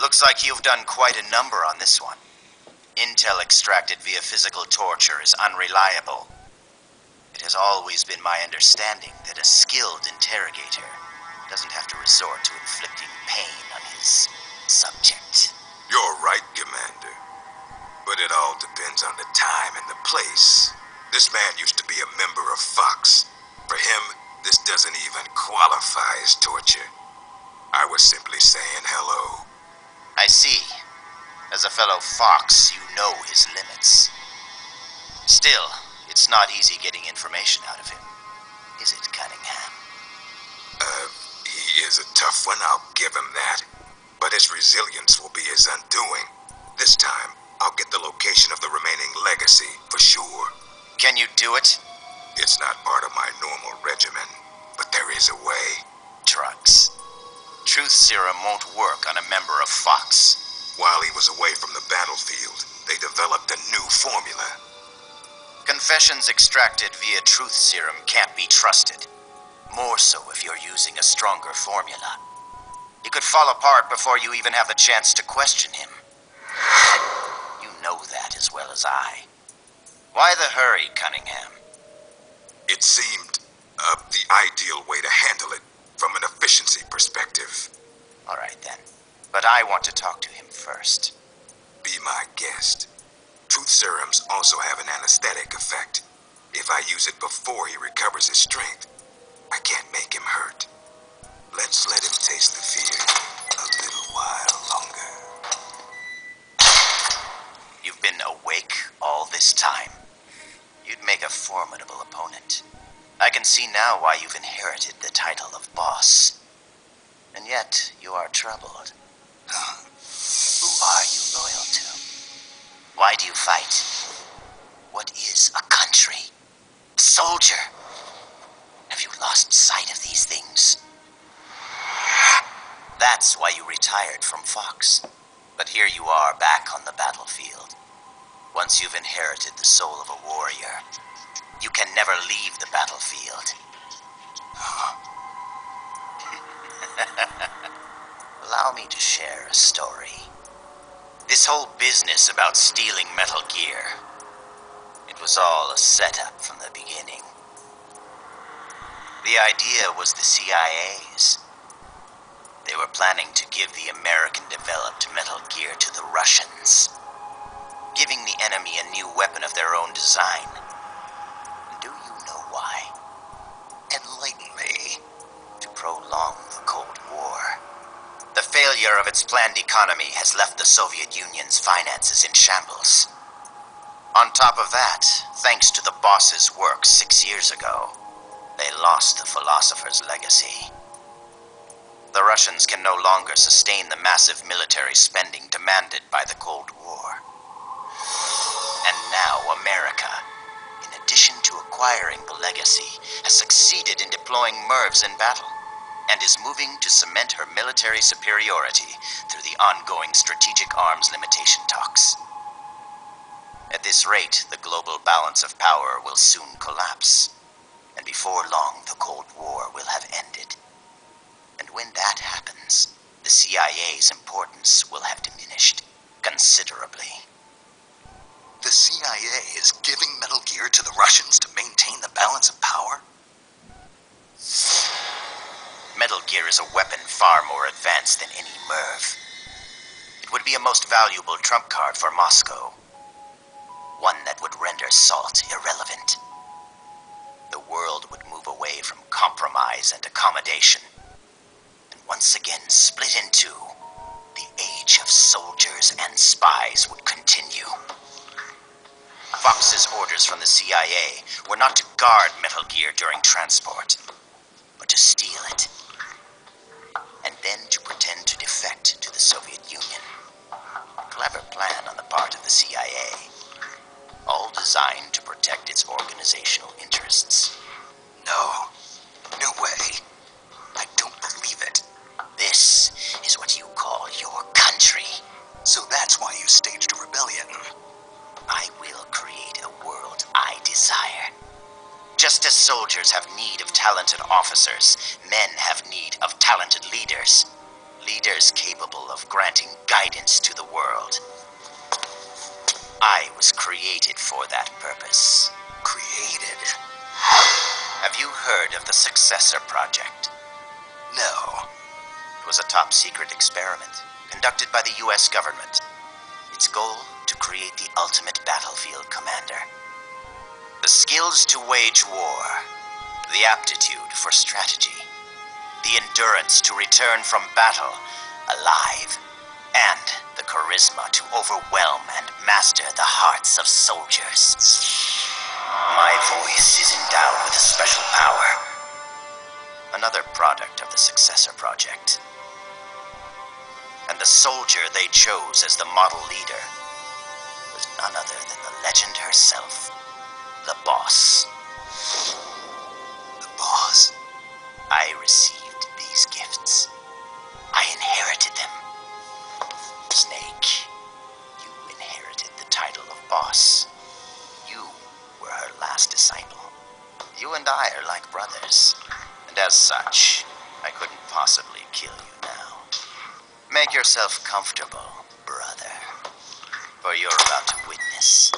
Looks like you've done quite a number on this one. Intel extracted via physical torture is unreliable. It has always been my understanding that a skilled interrogator doesn't have to resort to inflicting pain on his subject. You're right, Commander. But it all depends on the time and the place. This man used to be a member of Fox. For him, this doesn't even qualify as torture. I was simply saying hello. I see. As a fellow Fox, you know his limits. Still, it's not easy getting information out of him, is it, Cunningham? He is a tough one, I'll give him that. But his resilience will be his undoing. This time, I'll get the location of the remaining legacy, for sure. Can you do it? It's not part of my normal regimen, but there is a way. Drugs. Truth serum won't work on a member of Fox. While he was away from the battlefield, they developed a new formula. Confessions extracted via truth serum can't be trusted. More so if you're using a stronger formula. He could fall apart before you even have the chance to question him. You know that as well as I. Why the hurry, Cunningham? It seemed the ideal way to handle it from an efficiency perspective. All right then. But I want to talk to him first. Be my guest. Truth serums also have an anesthetic effect. If I use it before he recovers his strength, I can't make him hurt. Let's let him taste the fear a little while longer. You've been awake all this time. You'd make a formidable opponent. I can see now why you've inherited the title of boss. And yet, you are troubled. Who are you loyal to? Why do you fight? What is a country? A soldier? Have you lost sight of these things? That's why you retired from Fox. But here you are back on the battlefield. Once you've inherited the soul of a warrior, you can never leave the battlefield. Allow me to share a story. This whole business about stealing Metal Gear, it was all a setup from the beginning. The idea was the CIA's. They were planning to give the American-developed Metal Gear to the Russians, giving the enemy a new weapon of their own design. Do you know why? Enlighten me. To prolong the Cold War. The failure of its planned economy has left the Soviet Union's finances in shambles. On top of that, thanks to the boss's work 6 years ago, they lost the philosopher's legacy. The Russians can no longer sustain the massive military spending demanded by the Cold War. And now America, in addition to acquiring the legacy, has succeeded in deploying MIRVs in battle, and is moving to cement her military superiority through the ongoing strategic arms limitation talks. At this rate, the global balance of power will soon collapse, and before long the Cold War will have ended. And when that happens, the CIA's importance will have diminished considerably. The CIA is giving Metal Gear to the Russians to maintain the balance of power? Metal Gear is a weapon far more advanced than any MIRV. It would be a most valuable trump card for Moscow. One that would render SALT irrelevant. The world would move away from compromise and accommodation, and once again split in two. The age of soldiers and spies would continue. Fox's orders from the CIA were not to guard Metal Gear during transport, but to steal it, and then to pretend to defect to the Soviet Union. A clever plan on the part of the CIA, all designed to protect its organizational interests. No. No way. I don't believe it. This is what you call your country. So that's why you staged a rebellion. I will create a world I desire. Just as soldiers have need of talented officers, men have need of talented leaders. leaders capable of granting guidance to the world. I was created for that purpose. Created? Have you heard of the Successor Project? No. It was a top-secret experiment conducted by the US government. Its goal, to create the ultimate battlefield commander. The skills to wage war, the aptitude for strategy, the endurance to return from battle alive, and the charisma to overwhelm and master the hearts of soldiers. My voice is endowed with a special power. Another product of the Successor Project. And the soldier they chose as the model leader was none other than the legend herself, the Boss. The Boss? I received these gifts. I inherited them. Snake, you inherited the title of Boss. You were her last disciple. You and I are like brothers, and as such, I couldn't possibly kill you now. Make yourself comfortable, brother, for you're about to witness